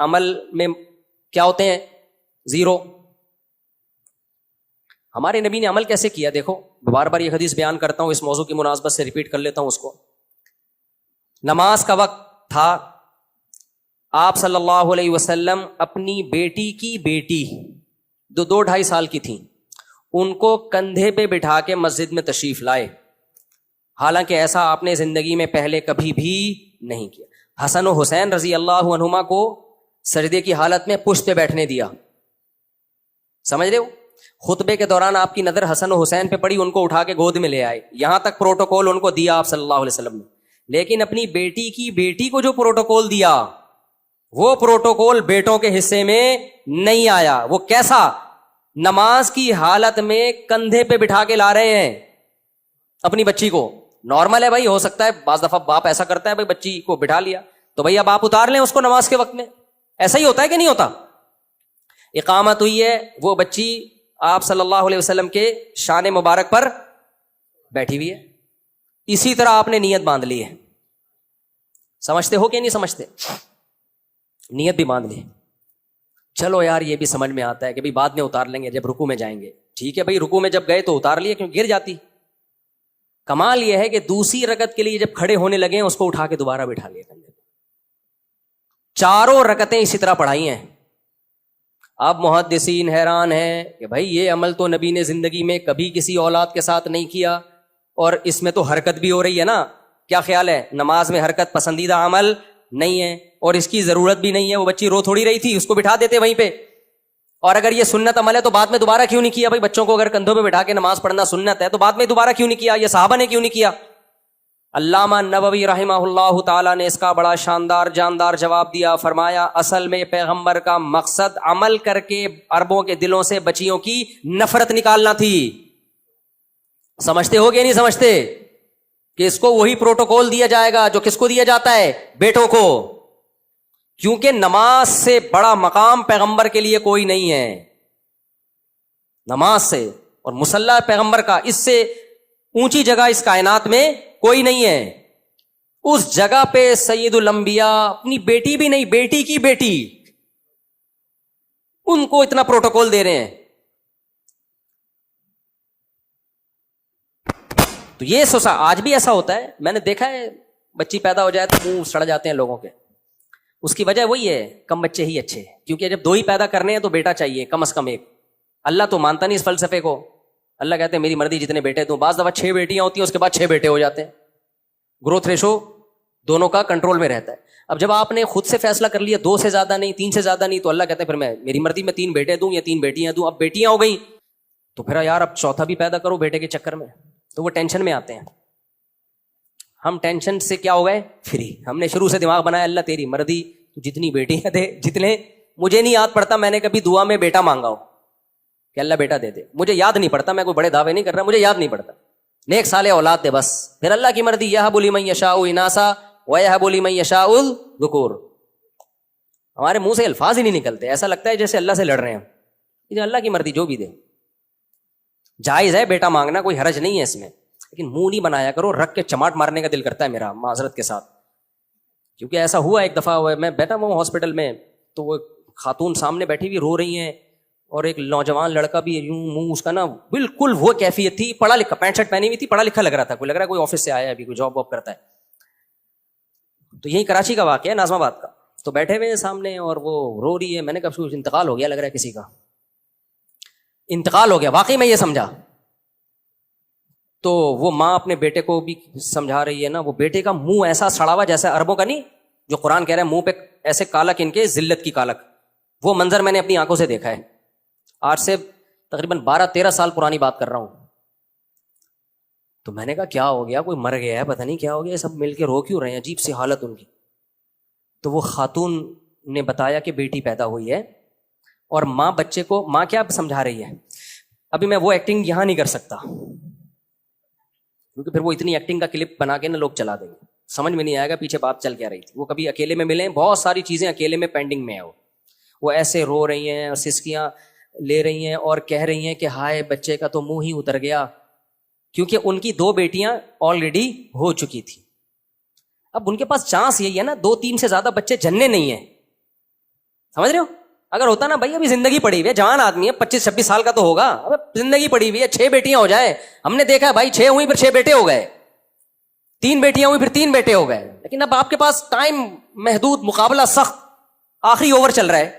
عمل میں کیا ہوتے ہیں؟ زیرو. ہمارے نبی نے عمل کیسے کیا؟ دیکھو بار بار یہ حدیث بیان کرتا ہوں، اس موضوع کی مناسبت سے ریپیٹ کر لیتا ہوں اس کو. نماز کا وقت تھا، آپ صلی اللہ علیہ وسلم اپنی بیٹی کی بیٹی جو 2-2.5 سال کی تھیں ان کو کندھے پہ بٹھا کے مسجد میں تشریف لائے، حالانکہ ایسا آپ نے زندگی میں پہلے کبھی بھی نہیں کیا. حسن و حسین رضی اللہ عنہما کو سجدے کی حالت میں پشت پہ بیٹھنے دیا، سمجھ رہے ہو؟ خطبے کے دوران آپ کی نظر حسن و حسین پہ پڑی، ان کو اٹھا کے گود میں لے آئے، یہاں تک پروٹوکول ان کو دیا آپ صلی اللہ علیہ وسلم نے. لیکن اپنی بیٹی کی بیٹی کو جو پروٹوکول دیا وہ پروٹوکول بیٹوں کے حصے میں نہیں آیا. وہ کیسا؟ نماز کی حالت میں کندھے پہ بٹھا کے لا رہے ہیں اپنی بچی کو. نارمل ہے بھائی، ہو سکتا ہے بعض دفعہ باپ ایسا کرتا ہے، بھائی بچی کو بٹھا لیا تو بھائی اب آپ اتار لیں اس کو نماز کے وقت میں. ایسا ہی ہوتا ہے کہ نہیں ہوتا؟ اقامت ہوئی ہے، وہ بچی آپ صلی اللہ علیہ وسلم کے شان مبارک پر بیٹھی ہوئی ہے، اسی طرح آپ نے نیت باندھ لی ہے. سمجھتے ہو کہ نہیں سمجھتے؟ نیت بھی باندھ لی. چلو یار یہ بھی سمجھ میں آتا ہے کہ بھائی بعد میں اتار لیں گے جب رکوع میں جائیں گے. ٹھیک ہے بھائی، رکوع میں جب گئے تو اتار لیے، کیوں گر جاتی. کمال یہ ہے کہ دوسری رکعت کے لیے جب کھڑے ہونے لگے اس کو اٹھا کے دوبارہ بٹھا لیا کرنے. 4 رکعتیں اسی طرح پڑھائی ہیں. اب محدثین حیران ہیں کہ بھائی یہ عمل تو نبی نے زندگی میں کبھی کسی اولاد کے ساتھ نہیں کیا، اور اس میں تو حرکت بھی ہو رہی ہے نا. کیا خیال ہے؟ نماز میں حرکت پسندیدہ عمل نہیں ہے اور اس کی ضرورت بھی نہیں ہے. وہ بچی رو تھوڑی رہی تھی، اس کو بٹھا دیتے وہیں پہ. اور اگر یہ سنت عمل ہے تو بعد میں دوبارہ کیوں نہیں کیا؟ بھائی بچوں کو اگر کندھوں پہ بٹھا کے نماز پڑھنا سنت ہے تو بعد میں دوبارہ کیوں نہیں کیا؟ یہ صحابہ نے کیوں نہیں کیا؟ علامہ نووی رحمہ اللہ تعالی نے اس کا بڑا شاندار جاندار جواب دیا. فرمایا اصل میں پیغمبر کا مقصد عمل کر کے عربوں کے دلوں سے بچیوں کی نفرت نکالنا تھی. سمجھتے ہو کہ نہیں سمجھتے کہ اس کو وہی پروٹوکول دیا جائے گا جو کس کو دیا جاتا ہے؟ بیٹوں کو. کیونکہ نماز سے بڑا مقام پیغمبر کے لیے کوئی نہیں ہے. نماز سے اور مصلی پیغمبر کا، اس سے اونچی جگہ اس کائنات میں کوئی نہیں ہے. اس جگہ پہ سید الانبیاء اپنی بیٹی بھی نہیں، بیٹی کی بیٹی، ان کو اتنا پروٹوکول دے رہے ہیں. تو یہ سوسا آج بھی ایسا ہوتا ہے. میں نے دیکھا ہے بچی پیدا ہو جائے تو منہ سڑ جاتے ہیں لوگوں کے. اس کی وجہ وہی ہے کم بچے ہی اچھے، کیونکہ جب 2 ہی پیدا کرنے ہیں تو بیٹا چاہیے کم از کم ایک. اللہ تو مانتا نہیں اس فلسفے کو. اللہ کہتے ہیں میری مرضی جتنے بیٹے دوں. بعض دفعہ 6 بیٹیاں ہوتی ہیں اس کے بعد 6 بیٹے ہو جاتے ہیں. گروتھ ریشو دونوں کا کنٹرول میں رہتا ہے. اب جب آپ نے خود سے فیصلہ کر لیا 2 سے زیادہ نہیں، 3 سے زیادہ نہیں، تو اللہ کہتے ہیں پھر میں میری مرضی میں 3 بیٹے دوں یا 3 بیٹیاں دوں. اب بیٹیاں ہو گئی تو پھر یار اب چوتھا بھی پیدا کرو بیٹے کے چکر میں، تو وہ ٹینشن میں آتے ہیں. ہم ٹینشن سے کیا ہو گئے؟ فری. ہم نے شروع سے دماغ بنایا اللہ تیری مرضی، تو جتنی بیٹیاں دے جتنے. مجھے نہیں یاد پڑتا میں نے کبھی دعا میں بیٹا مانگا ہو کہ اللہ بیٹا دے دے. مجھے یاد نہیں پڑتا، میں کوئی بڑے دعوے نہیں کر رہا، مجھے یاد نہیں پڑتا. نیک صالح اولاد دے بس. پھر اللہ کی مرضی، یہب لمن یشاء اناسا ویہب لمن یشاء الذکور. ہمارے منہ سے الفاظ ہی نہیں نکلتے، ایسا لگتا ہے جیسے اللہ سے لڑ رہے ہیں. یہ اللہ کی مرضی جو بھی دے. جائز ہے بیٹا مانگنا، کوئی حرج نہیں ہے اس میں، لیکن منہ نہیں بنایا کرو. رکھ کے چماٹ مارنے کا دل کرتا ہے میرا معذرت کے ساتھ. کیونکہ ایسا ہوا ایک دفعہ میں بیٹھا ہوں ہاسپٹل میں، تو وہ خاتون سامنے بیٹھی ہوئی رو رہی ہیں، اور ایک نوجوان لڑکا بھی یوں منہ اس کا نا بالکل وہ کیفیت تھی، پڑھا لکھا، پینٹ شرٹ پہنی ہوئی تھی، پڑھا لکھا لگ رہا تھا، کوئی لگ رہا ہے کوئی آفس سے آیا ہے ابھی، کوئی جاب واب کرتا ہے. تو یہی کراچی کا واقعہ ہے، ناظم آباد کا. تو بیٹھے ہوئے سامنے اور وہ رو رہی ہے. میں نے کہا کچھ انتقال ہو گیا لگ رہا ہے، کسی کا انتقال ہو گیا. واقعی میں یہ سمجھا. تو وہ ماں اپنے بیٹے کو بھی سمجھا رہی ہے نا، وہ بیٹے کا منہ ایسا سڑا ہوا جیسے عربوں کا نہیں، جو قرآن کہہ رہا ہے منہ پہ ایسے کالک ان کے ذلت کی کالک. وہ منظر میں نے اپنی آنکھوں سے دیکھا ہے. آج سے تقریباً 12-13 سال پرانی بات کر رہا ہوں. تو میں نے کہا کیا ہو گیا، کوئی مر گیا ہے، پتہ نہیں کیا ہو گیا، سب مل کے رو کیوں رہے ہیں، عجیب سی حالت ان کی. تو وہ خاتون نے بتایا کہ بیٹی پیدا ہوئی ہے، اور ماں بچے کو، ماں کیا سمجھا رہی ہے. ابھی میں وہ ایکٹنگ یہاں نہیں کر سکتا، کیونکہ پھر وہ اتنی ایکٹنگ کا کلپ بنا کے نا لوگ چلا دیں گے، سمجھ میں نہیں آئے گا پیچھے بات چل کیا رہی تھی. وہ کبھی اکیلے میں ملے، بہت ساری چیزیں اکیلے میں پینڈنگ میں ہے. وہ ایسے رو رہی ہیں اور سسکیاں لے رہی ہیں اور کہہ رہی ہیں کہ ہائے بچے کا تو منہ ہی اتر گیا، کیونکہ ان کی 2 بیٹیاں آلریڈی ہو چکی تھی. اب ان کے پاس چانس یہی ہے نا، 2-3 سے زیادہ بچے جننے نہیں ہیں. سمجھ رہے ہو؟ اگر ہوتا نا بھائی ابھی زندگی پڑی ہوئی ہے، جوان آدمی ہے، 25-26 سال کا تو ہوگا، اب زندگی پڑی ہوئی ہے، 6 بیٹیاں ہو جائیں، ہم نے دیکھا بھائی 6 ہوئی پھر 6 بیٹے ہو گئے، 3 بیٹیاں ہوئی پھر 3 بیٹے ہو گئے، لیکن اب آپ کے پاس ٹائم محدود، مقابلہ سخت، آخری اوور چل رہا ہے،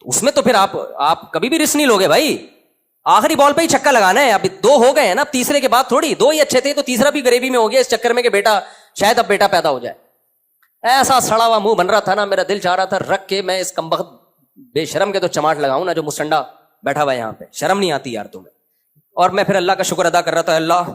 اس میں تو پھر آپ کبھی بھی رسک نہیں لوگے بھائی، آخری بال پہ ہی چھکا لگانا ہے. ابھی 2 ہو گئے ہیں نا، تیسرے کے بعد تھوڑی 2 ہی اچھے تھے تو تیسرا بھی غریبی میں ہو گیا اس چکر میں کہ بیٹا شاید اب بیٹا پیدا ہو جائے. ایسا سڑا ہوا منہ بن رہا تھا نا، میرا دل چاہ رہا تھا رکھ کے میں اس کمبخت بے شرم کے تو چماٹ لگاؤں نا، جو مسٹنڈا بیٹھا ہوا ہے یہاں پہ، شرم نہیں آتی یار تمہیں. اور میں پھر اللہ کا شکر ادا کر رہا تھا، اللہ